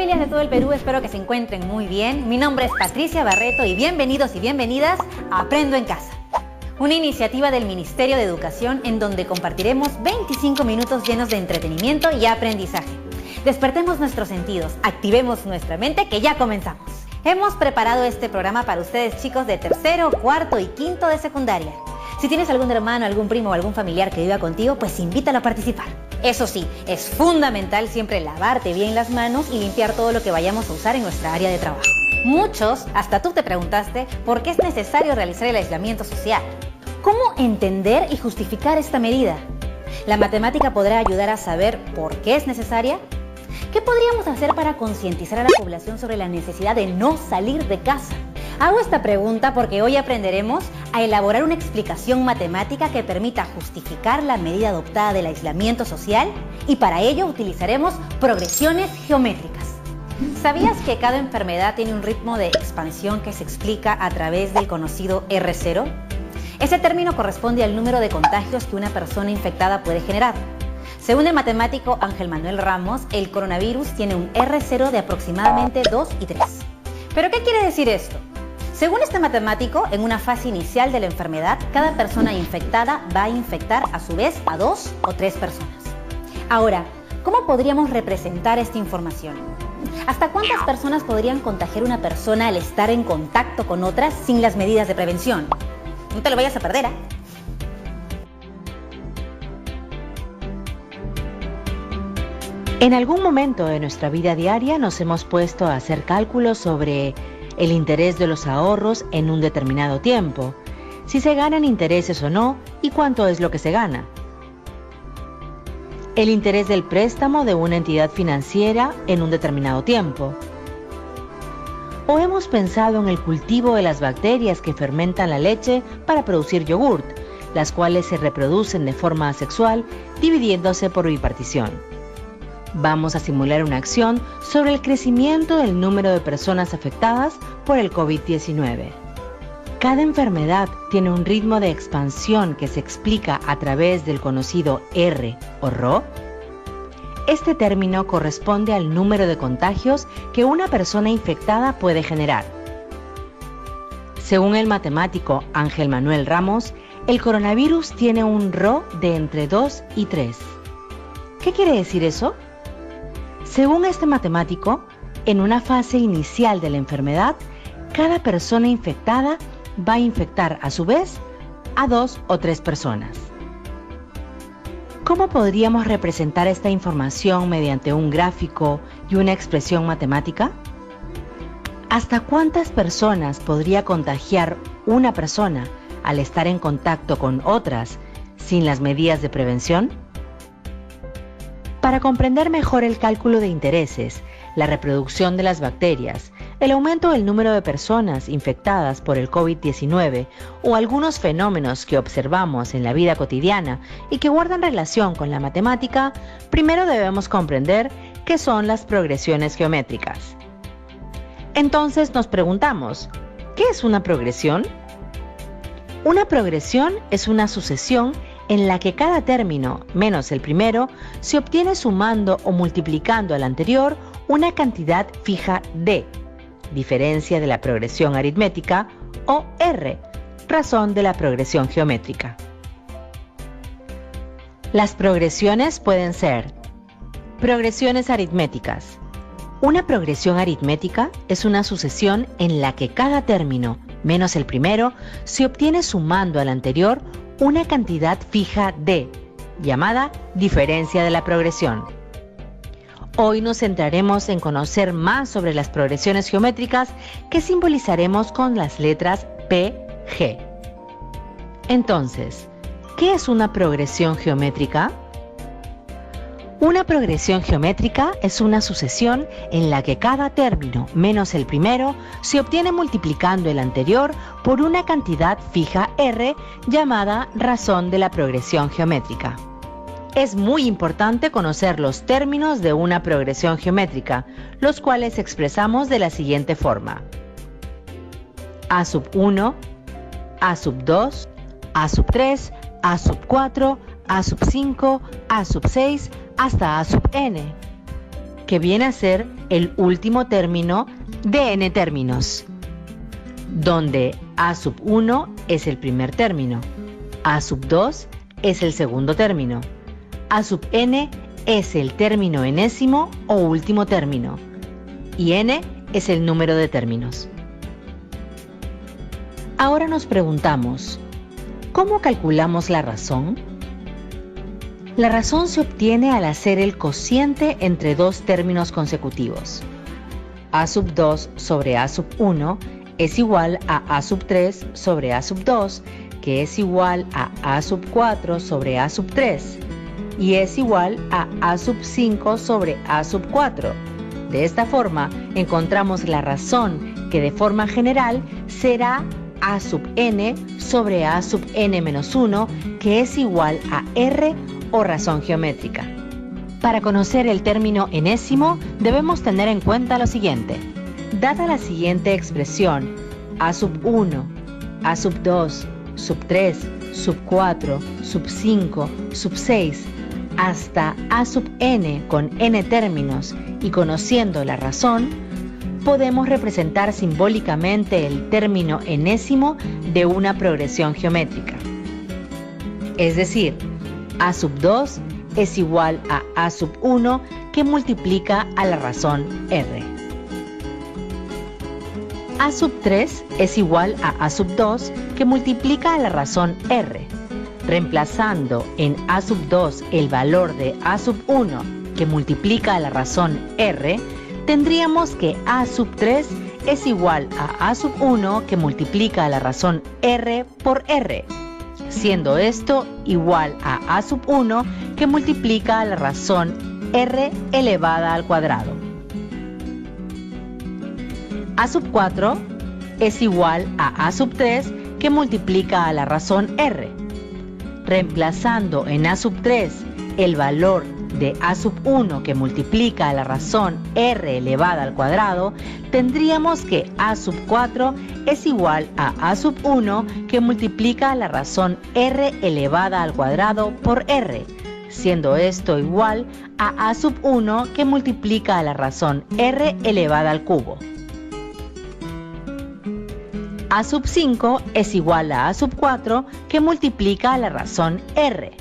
familias de todo el Perú, espero que se encuentren muy bien. Mi nombre es Patricia Barreto y bienvenidos y bienvenidas a Aprendo en Casa, una iniciativa del Ministerio de Educación en donde compartiremos 25 minutos llenos de entretenimiento y aprendizaje. Despertemos nuestros sentidos, activemos nuestra mente, que ya comenzamos. Hemos preparado este programa para ustedes, chicos de tercero, cuarto y quinto de secundaria. Si tienes algún hermano, algún primo o algún familiar que viva contigo, pues invítalo a participar. Eso sí, es fundamental siempre lavarte bien las manos y limpiar todo lo que vayamos a usar en nuestra área de trabajo. Muchos, hasta tú te preguntaste, ¿por qué es necesario realizar el aislamiento social? ¿Cómo entender y justificar esta medida? ¿La matemática podrá ayudar a saber por qué es necesaria? ¿Qué podríamos hacer para concientizar a la población sobre la necesidad de no salir de casa? Hago esta pregunta porque hoy aprenderemos a elaborar una explicación matemática que permita justificar la medida adoptada del aislamiento social y para ello utilizaremos progresiones geométricas. ¿Sabías que cada enfermedad tiene un ritmo de expansión que se explica a través del conocido R0? Ese término corresponde al número de contagios que una persona infectada puede generar. Según el matemático Ángel Manuel Ramos, el coronavirus tiene un R0 de aproximadamente 2 y 3. ¿Pero qué quiere decir esto? Según este matemático, en una fase inicial de la enfermedad, cada persona infectada va a infectar a su vez a 2 o 3 personas. Ahora, ¿cómo podríamos representar esta información? ¿Hasta cuántas personas podrían contagiar una persona al estar en contacto con otras sin las medidas de prevención? No te lo vayas a perder, ¿eh? En algún momento de nuestra vida diaria nos hemos puesto a hacer cálculos sobre el interés de los ahorros en un determinado tiempo, si se ganan intereses o no y cuánto es lo que se gana. El interés del préstamo de una entidad financiera en un determinado tiempo. O hemos pensado en el cultivo de las bacterias que fermentan la leche para producir yogurt, las cuales se reproducen de forma asexual, dividiéndose por bipartición. Vamos a simular una acción sobre el crecimiento del número de personas afectadas por el COVID-19. Cada enfermedad tiene un ritmo de expansión que se explica a través del conocido R o Rho. Este término corresponde al número de contagios que una persona infectada puede generar. Según el matemático Ángel Manuel Ramos, el coronavirus tiene un Rho de entre 2 y 3. ¿Qué quiere decir eso? Según este matemático, en una fase inicial de la enfermedad, cada persona infectada va a infectar a su vez a 2 o 3 personas. ¿Cómo podríamos representar esta información mediante un gráfico y una expresión matemática? ¿Hasta cuántas personas podría contagiar una persona al estar en contacto con otras sin las medidas de prevención? Para comprender mejor el cálculo de intereses, la reproducción de las bacterias, el aumento del número de personas infectadas por el COVID-19 o algunos fenómenos que observamos en la vida cotidiana y que guardan relación con la matemática, primero debemos comprender qué son las progresiones geométricas. Entonces nos preguntamos, ¿qué es una progresión? Una progresión es una sucesión en la que cada término, menos el primero, se obtiene sumando o multiplicando al anterior una cantidad fija D, diferencia de la progresión aritmética, o R, razón de la progresión geométrica. Las progresiones pueden ser progresiones aritméticas. Una progresión aritmética es una sucesión en la que cada término, menos el primero, se obtiene sumando al anterior una cantidad fija D, llamada diferencia de la progresión. Hoy nos centraremos en conocer más sobre las progresiones geométricas que simbolizaremos con las letras P, G. Entonces, ¿qué es una progresión geométrica? Una progresión geométrica es una sucesión en la que cada término, menos el primero, se obtiene multiplicando el anterior por una cantidad fija R llamada razón de la progresión geométrica. Es muy importante conocer los términos de una progresión geométrica, los cuales expresamos de la siguiente forma: A sub 1, A sub 2, A sub 3, A sub 4, A sub 5, A sub 6, hasta A sub n. que viene a ser el último término de n términos, donde a sub 1 es el primer término, a sub 2 es el segundo término, a sub n es el término enésimo o último término, y n es el número de términos. Ahora nos preguntamos, ¿cómo calculamos la razón? La razón se obtiene al hacer el cociente entre dos términos consecutivos. A sub 2 sobre A sub 1 es igual a A sub 3 sobre A sub 2, que es igual a A sub 4 sobre A sub 3, y es igual a A sub 5 sobre A sub 4. De esta forma, encontramos la razón que de forma general será A sub n sobre A sub n menos 1, que es igual a R o razón geométrica. Para conocer el término enésimo, debemos tener en cuenta lo siguiente. Dada la siguiente expresión, A sub 1, A sub 2, sub 3, sub 4, sub 5, sub 6, hasta A sub n con n términos y conociendo la razón, podemos representar simbólicamente el término enésimo de una progresión geométrica. Es decir, A sub 2 es igual a A sub 1 que multiplica a la razón R. A sub 3 es igual a A sub 2 que multiplica a la razón R. Reemplazando en A sub 2 el valor de A sub 1 que multiplica a la razón R, tendríamos que A sub 3 es igual a A sub 1 que multiplica a la razón R por R, siendo esto igual a A sub 1 que multiplica a la razón R elevada al cuadrado. A sub 4 es igual a A sub 3 que multiplica a la razón R. Reemplazando en A sub 3 el valor de A sub 1 que multiplica a la razón R elevada al cuadrado, tendríamos que A sub 4 es igual a A sub 1 que multiplica a la razón R elevada al cuadrado por R, siendo esto igual a A sub 1 que multiplica a la razón R elevada al cubo. A sub 5 es igual a A sub 4 que multiplica a la razón R.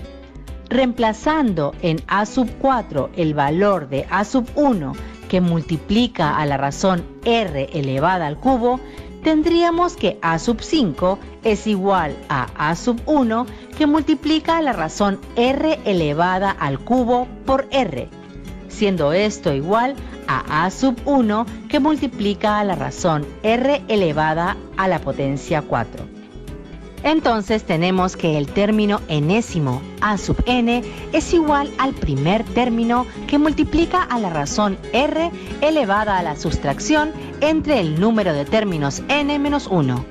Reemplazando en A sub 4 el valor de A sub 1 que multiplica a la razón R elevada al cubo, tendríamos que A sub 5 es igual a A sub 1 que multiplica a la razón R elevada al cubo por R, siendo esto igual a A sub 1 que multiplica a la razón R elevada a la potencia 4. Entonces tenemos que el término enésimo A sub n es igual al primer término que multiplica a la razón R elevada a la sustracción entre el número de términos n menos 1.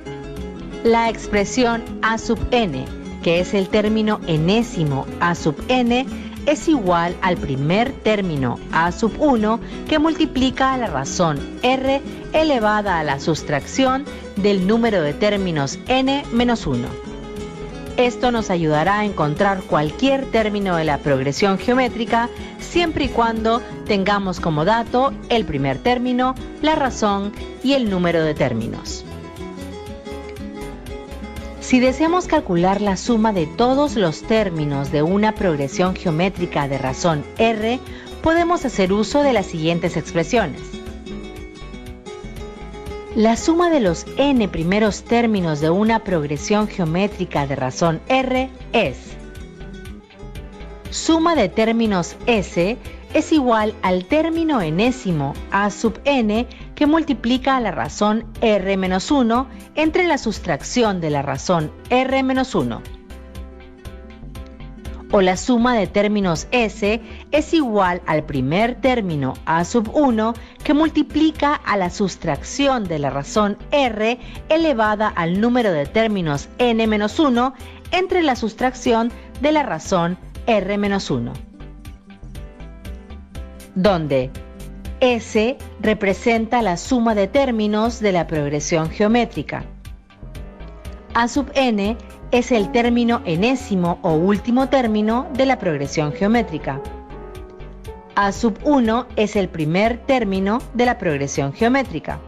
La expresión A sub n, que es el término enésimo A sub n, es igual al primer término A sub 1 que multiplica a la razón R elevada a la sustracción del número de términos n menos 1. Esto nos ayudará a encontrar cualquier término de la progresión geométrica siempre y cuando tengamos como dato el primer término, la razón y el número de términos. Si deseamos calcular la suma de todos los términos de una progresión geométrica de razón R, podemos hacer uso de las siguientes expresiones. La suma de los n primeros términos de una progresión geométrica de razón R es: suma de términos S es igual al término enésimo A sub n que multiplica a la razón R menos 1 entre la sustracción de la razón R menos 1. O la suma de términos S es igual al primer término A sub 1 que multiplica a la sustracción de la razón R elevada al número de términos n menos 1 entre la sustracción de la razón R menos 1. Donde S representa la suma de términos de la progresión geométrica. A sub n es el término enésimo o último término de la progresión geométrica. A sub 1 es el primer término de la progresión geométrica.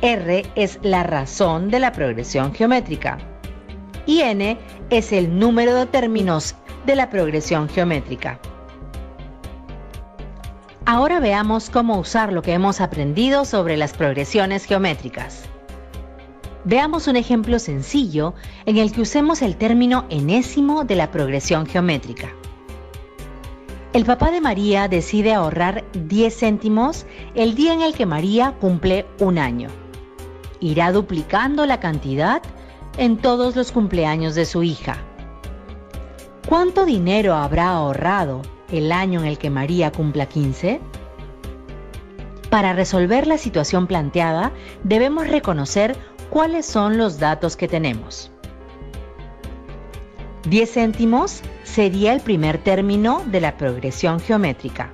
R es la razón de la progresión geométrica. Y n es el número de términos de la progresión geométrica. Ahora veamos cómo usar lo que hemos aprendido sobre las progresiones geométricas. Veamos un ejemplo sencillo en el que usemos el término enésimo de la progresión geométrica. El papá de María decide ahorrar 10 céntimos el día en el que María cumple un año. Irá duplicando la cantidad en todos los cumpleaños de su hija. ¿Cuánto dinero habrá ahorrado el año en el que María cumpla 15? Para resolver la situación planteada, debemos reconocer cuáles son los datos que tenemos. 10 céntimos sería el primer término de la progresión geométrica.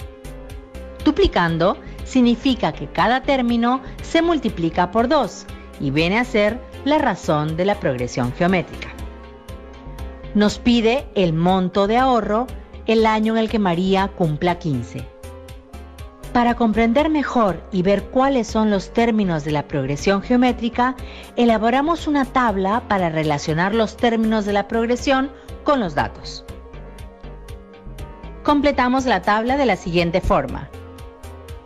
Duplicando significa que cada término se multiplica por 2 y viene a ser la razón de la progresión geométrica. Nos pide el monto de ahorro el año en el que María cumpla 15. Para comprender mejor y ver cuáles son los términos de la progresión geométrica, elaboramos una tabla para relacionar los términos de la progresión con los datos. Completamos la tabla de la siguiente forma.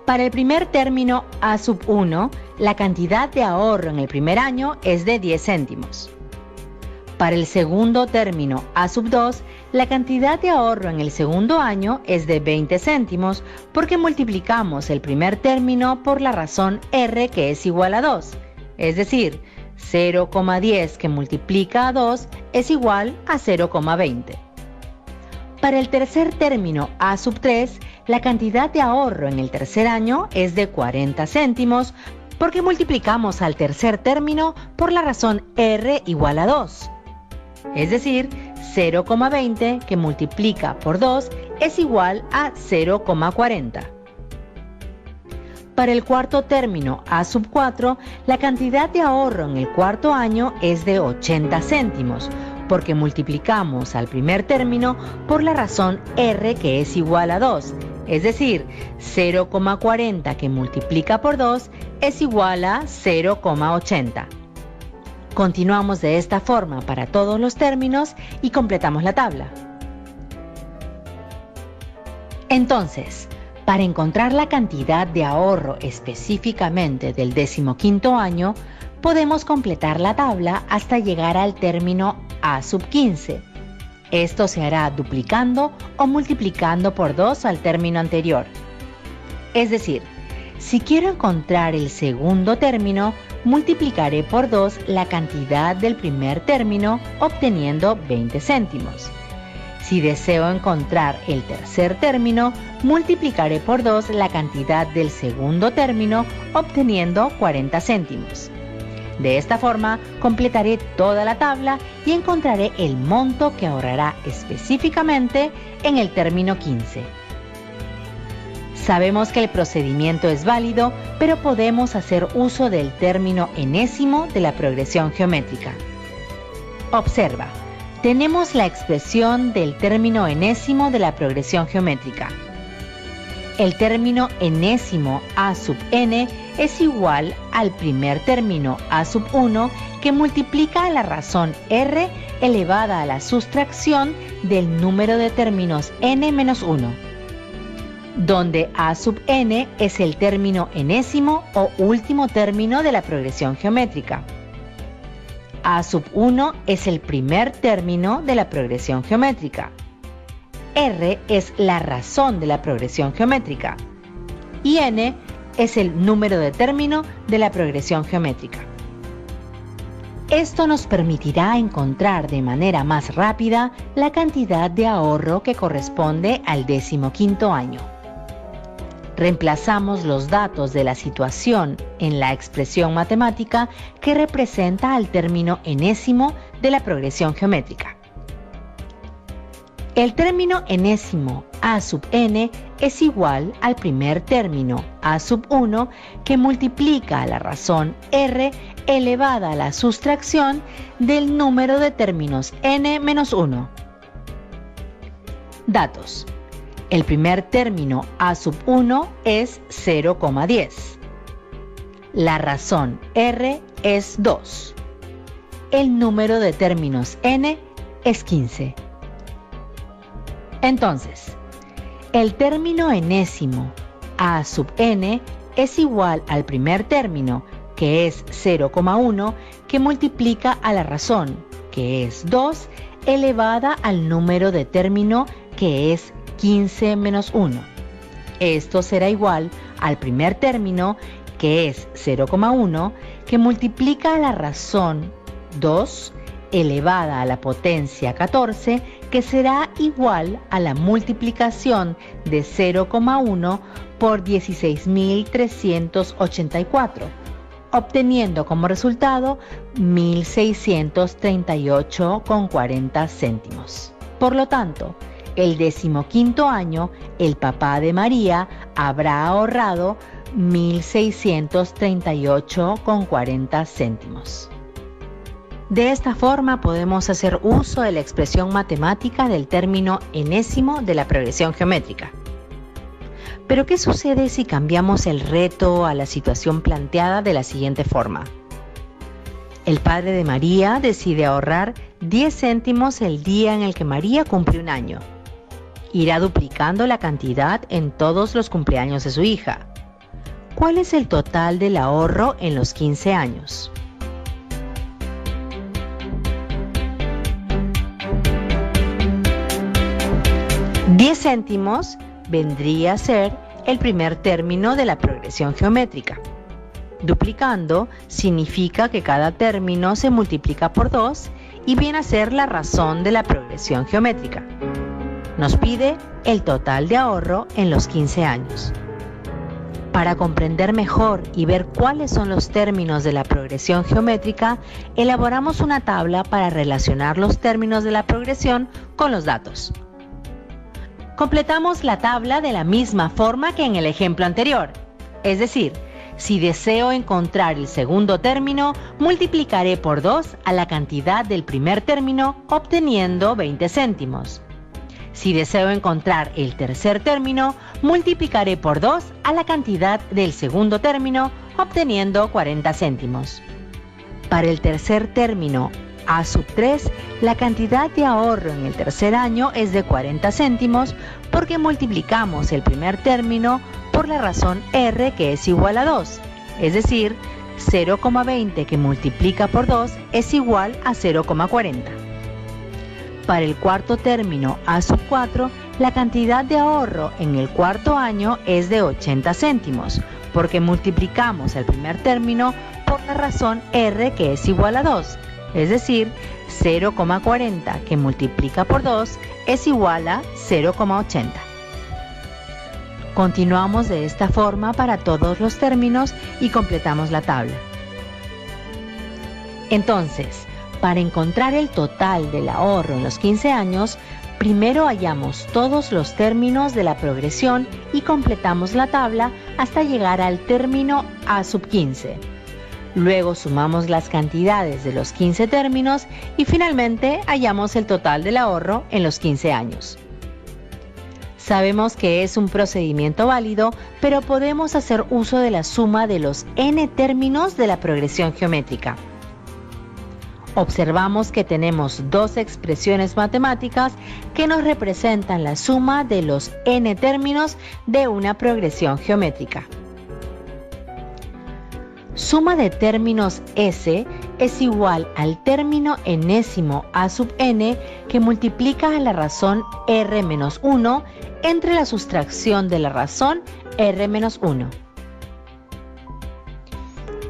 Para el primer término A sub 1, la cantidad de ahorro en el primer año es de 10 céntimos. Para el segundo término A sub 2, la cantidad de ahorro en el segundo año es de 20 céntimos porque multiplicamos el primer término por la razón R, que es igual a 2. Es decir, 0,10 que multiplica a 2 es igual a 0,20. Para el tercer término A sub 3, la cantidad de ahorro en el tercer año es de 40 céntimos porque multiplicamos al tercer término por la razón R igual a 2. Es decir, 0,20 que multiplica por 2 es igual a 0,40. Para el cuarto término A sub 4, la cantidad de ahorro en el cuarto año es de 80 céntimos, porque multiplicamos al primer término por la razón R, que es igual a 2. Es decir, 0,40 que multiplica por 2 es igual a 0,80. Continuamos de esta forma para todos los términos y completamos la tabla. Entonces, para encontrar la cantidad de ahorro específicamente del 15º año, podemos completar la tabla hasta llegar al término A sub 15. Esto se hará duplicando o multiplicando por 2 al término anterior. Es decir, si quiero encontrar el segundo término, multiplicaré por 2 la cantidad del primer término, obteniendo 20 céntimos. Si deseo encontrar el tercer término, multiplicaré por 2 la cantidad del segundo término, obteniendo 40 céntimos. De esta forma, completaré toda la tabla y encontraré el monto que ahorrará específicamente en el término 15. Sabemos que el procedimiento es válido, pero podemos hacer uso del término enésimo de la progresión geométrica. Observa, tenemos la expresión del término enésimo de la progresión geométrica. El término enésimo A sub n es igual al primer término A sub 1 que multiplica a la razón R elevada a la sustracción del número de términos n menos 1, donde A sub n es el término enésimo o último término de la progresión geométrica. A sub 1 es el primer término de la progresión geométrica. R es la razón de la progresión geométrica y n es el número de término de la progresión geométrica. Esto nos permitirá encontrar de manera más rápida la cantidad de ahorro que corresponde al 15º año. Reemplazamos los datos de la situación en la expresión matemática que representa al término enésimo de la progresión geométrica. El término enésimo A sub n es igual al primer término A sub 1 que multiplica a la razón R elevada a la sustracción del número de términos n menos 1. Datos. El primer término a sub 1 es 0,10. La razón R es 2. El número de términos n es 15. Entonces, el término enésimo a sub n es igual al primer término, que es 0,1, que multiplica a la razón, que es 2, elevada al número de término, que es 15 menos 1. Esto será igual al primer término, que es 0,1, que multiplica a la razón 2 elevada a la potencia 14, que será igual a la multiplicación de 0,1 por 16.384, obteniendo como resultado 1.638,40 céntimos. Por lo tanto, el 15º año, el papá de María habrá ahorrado 1.638,40 céntimos. De esta forma podemos hacer uso de la expresión matemática del término enésimo de la progresión geométrica. Pero ¿qué sucede si cambiamos el reto a la situación planteada de la siguiente forma? El padre de María decide ahorrar 10 céntimos el día en el que María cumple un año. Irá duplicando la cantidad en todos los cumpleaños de su hija. ¿Cuál es el total del ahorro en los 15 años? $10 céntimos vendría a ser el primer término de la progresión geométrica. Duplicando significa que cada término se multiplica por 2 y viene a ser la razón de la progresión geométrica. Nos pide el total de ahorro en los 15 años. Para comprender mejor y ver cuáles son los términos de la progresión geométrica, elaboramos una tabla para relacionar los términos de la progresión con los datos. Completamos la tabla de la misma forma que en el ejemplo anterior. Es decir, si deseo encontrar el segundo término, multiplicaré por 2 a la cantidad del primer término, obteniendo 20 céntimos. Si deseo encontrar el tercer término, multiplicaré por 2 a la cantidad del segundo término, obteniendo 40 céntimos. Para el tercer término, a sub 3, la cantidad de ahorro en el tercer año es de 40 céntimos porque multiplicamos el primer término por la razón R, que es igual a 2, es decir, 0,20 que multiplica por 2 es igual a 0,40. Para el cuarto término a sub 4, la cantidad de ahorro en el cuarto año es de 80 céntimos porque multiplicamos el primer término por la razón R, que es igual a 2. Es decir, 0,40 que multiplica por 2 es igual a 0,80. Continuamos de esta forma para todos los términos y completamos la tabla. Entonces, para encontrar el total del ahorro en los 15 años, primero hallamos todos los términos de la progresión y completamos la tabla hasta llegar al término a sub 15. Luego sumamos las cantidades de los 15 términos y finalmente hallamos el total del ahorro en los 15 años. Sabemos que es un procedimiento válido, pero podemos hacer uso de la suma de los n términos de la progresión geométrica. Observamos que tenemos dos expresiones matemáticas que nos representan la suma de los n términos de una progresión geométrica. Suma de términos S es igual al término enésimo a sub n que multiplica a la razón R menos 1 entre la sustracción de la razón R menos 1.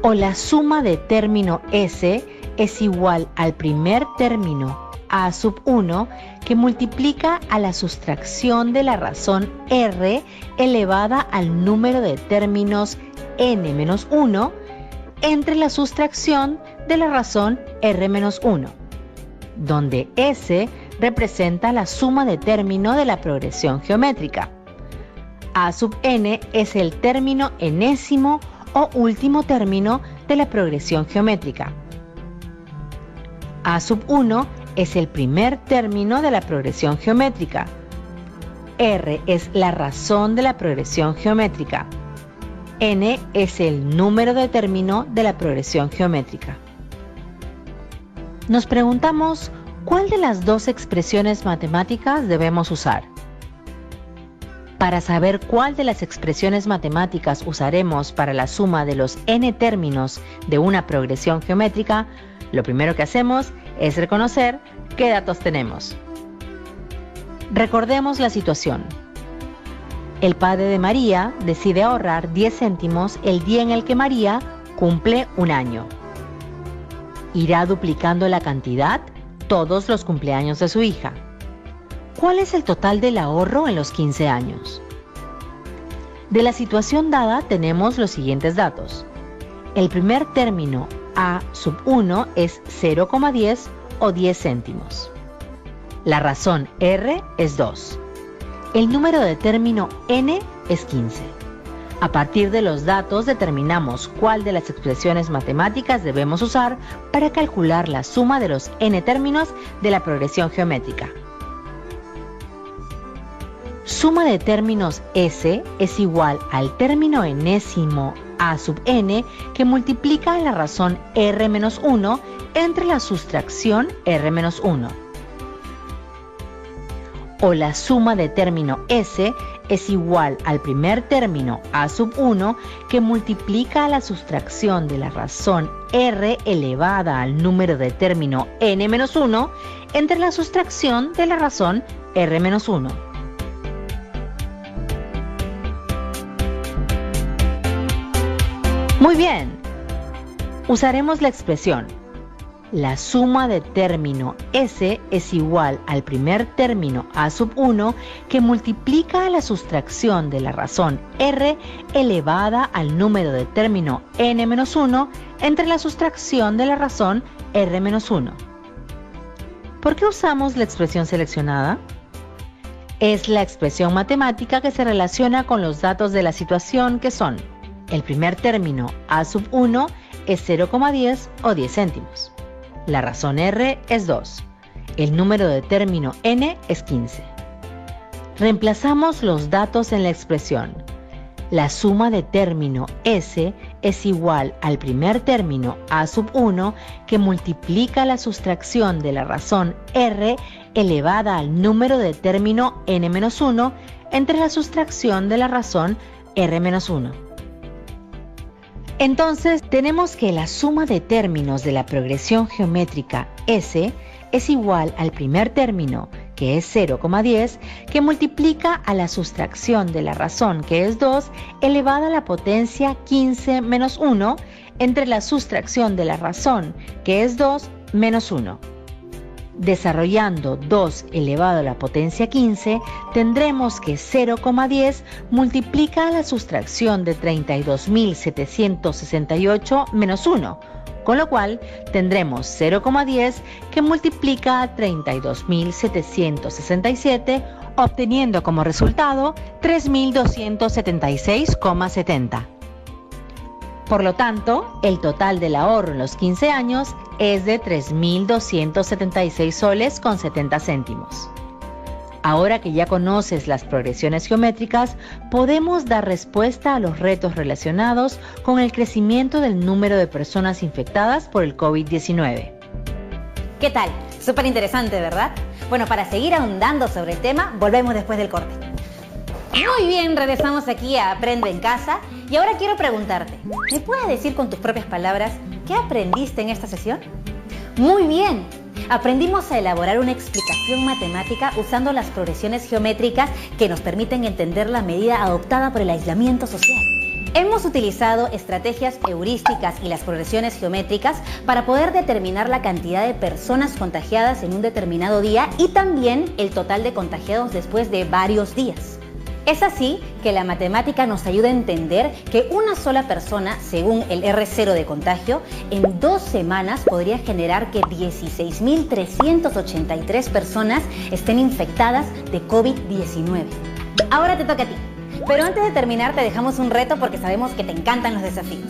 O la suma de término S es igual al primer término a sub 1 que multiplica a la sustracción de la razón R elevada al número de términos n menos 1 entre la sustracción de la razón R-1, donde S representa la suma de término de la progresión geométrica. A sub n es el término enésimo o último término de la progresión geométrica. A sub 1 es el primer término de la progresión geométrica. R es la razón de la progresión geométrica. N es el número de término de la progresión geométrica. Nos preguntamos, ¿cuál de las dos expresiones matemáticas debemos usar? Para saber cuál de las expresiones matemáticas usaremos para la suma de los n términos de una progresión geométrica, lo primero que hacemos es reconocer qué datos tenemos. Recordemos la situación. El padre de María decide ahorrar 10 céntimos el día en el que María cumple un año. Irá duplicando la cantidad todos los cumpleaños de su hija. ¿Cuál es el total del ahorro en los 15 años? De la situación dada tenemos los siguientes datos. El primer término a sub 1 es 0,10 o 10 céntimos. La razón R es 2. El número de término n es 15. A partir de los datos determinamos cuál de las expresiones matemáticas debemos usar para calcular la suma de los n términos de la progresión geométrica. Suma de términos S es igual al término enésimo a sub n que multiplica la razón r-1 entre la sustracción r-1. O la suma de término S es igual al primer término a sub 1 que multiplica la sustracción de la razón r elevada al número de término n-1 entre la sustracción de la razón r-1. Muy bien, usaremos la expresión. La suma de término S es igual al primer término a sub 1 que multiplica la sustracción de la razón R elevada al número de término n-1 entre la sustracción de la razón r-1. ¿Por qué usamos la expresión seleccionada? Es la expresión matemática que se relaciona con los datos de la situación que son: el primer término a sub 1 es 0,10 o 10 céntimos. La razón R es 2. El número de término n es 15. Reemplazamos los datos en la expresión. La suma de término S es igual al primer término a sub 1 que multiplica la sustracción de la razón R elevada al número de término n-1 entre la sustracción de la razón r-1. Entonces, tenemos que la suma de términos de la progresión geométrica S es igual al primer término, que es 0,10, que multiplica a la sustracción de la razón, que es 2, elevada a la potencia 15 menos 1, entre la sustracción de la razón, que es 2, menos 1. Desarrollando 2 elevado a la potencia 15, tendremos que 0,10 multiplica a la sustracción de 32.768 menos 1, con lo cual tendremos 0,10 que multiplica a 32.767, obteniendo como resultado 3.276,70. Por lo tanto, el total del ahorro en los 15 años es de 3.276 soles con 70 céntimos. Ahora que ya conoces las progresiones geométricas, podemos dar respuesta a los retos relacionados con el crecimiento del número de personas infectadas por el COVID-19. ¿Qué tal? Súper interesante, ¿verdad? Bueno, para seguir ahondando sobre el tema, volvemos después del corte. Muy bien, regresamos aquí a Aprendo en Casa y ahora quiero preguntarte, ¿me puedes decir con tus propias palabras qué aprendiste en esta sesión? Muy bien, aprendimos a elaborar una explicación matemática usando las progresiones geométricas que nos permiten entender la medida adoptada por el aislamiento social. Hemos utilizado estrategias heurísticas y las progresiones geométricas para poder determinar la cantidad de personas contagiadas en un determinado día y también el total de contagiados después de varios días. Es así que la matemática nos ayuda a entender que una sola persona, según el R0 de contagio, en 2 semanas podría generar que 16.383 personas estén infectadas de COVID-19. Ahora te toca a ti. Pero antes de terminar te dejamos un reto porque sabemos que te encantan los desafíos.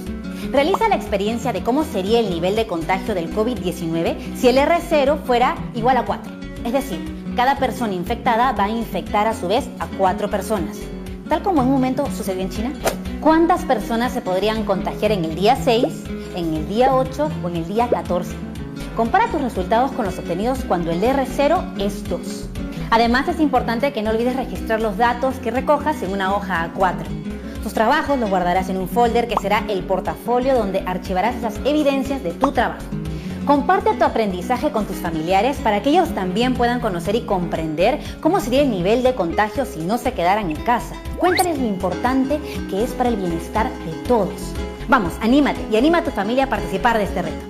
Realiza la experiencia de cómo sería el nivel de contagio del COVID-19 si el R0 fuera igual a 4. Es decir, cada persona infectada va a infectar a su vez a 4 personas, tal como en un momento sucedió en China. ¿Cuántas personas se podrían contagiar en el día 6, en el día 8 o en el día 14? Compara tus resultados con los obtenidos cuando el R0 es 2. Además, es importante que no olvides registrar los datos que recojas en una hoja A4. Tus trabajos los guardarás en un folder que será el portafolio donde archivarás esas evidencias de tu trabajo. Comparte tu aprendizaje con tus familiares para que ellos también puedan conocer y comprender cómo sería el nivel de contagio si no se quedaran en casa. Cuéntales lo importante que es para el bienestar de todos. Vamos, anímate y anima a tu familia a participar de este reto.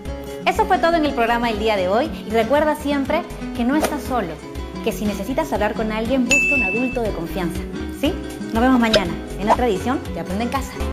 Eso fue todo en el programa del día de hoy y recuerda siempre que no estás solo, que si necesitas hablar con alguien, busca un adulto de confianza. ¿Sí? Nos vemos mañana en otra edición de Aprende en Casa.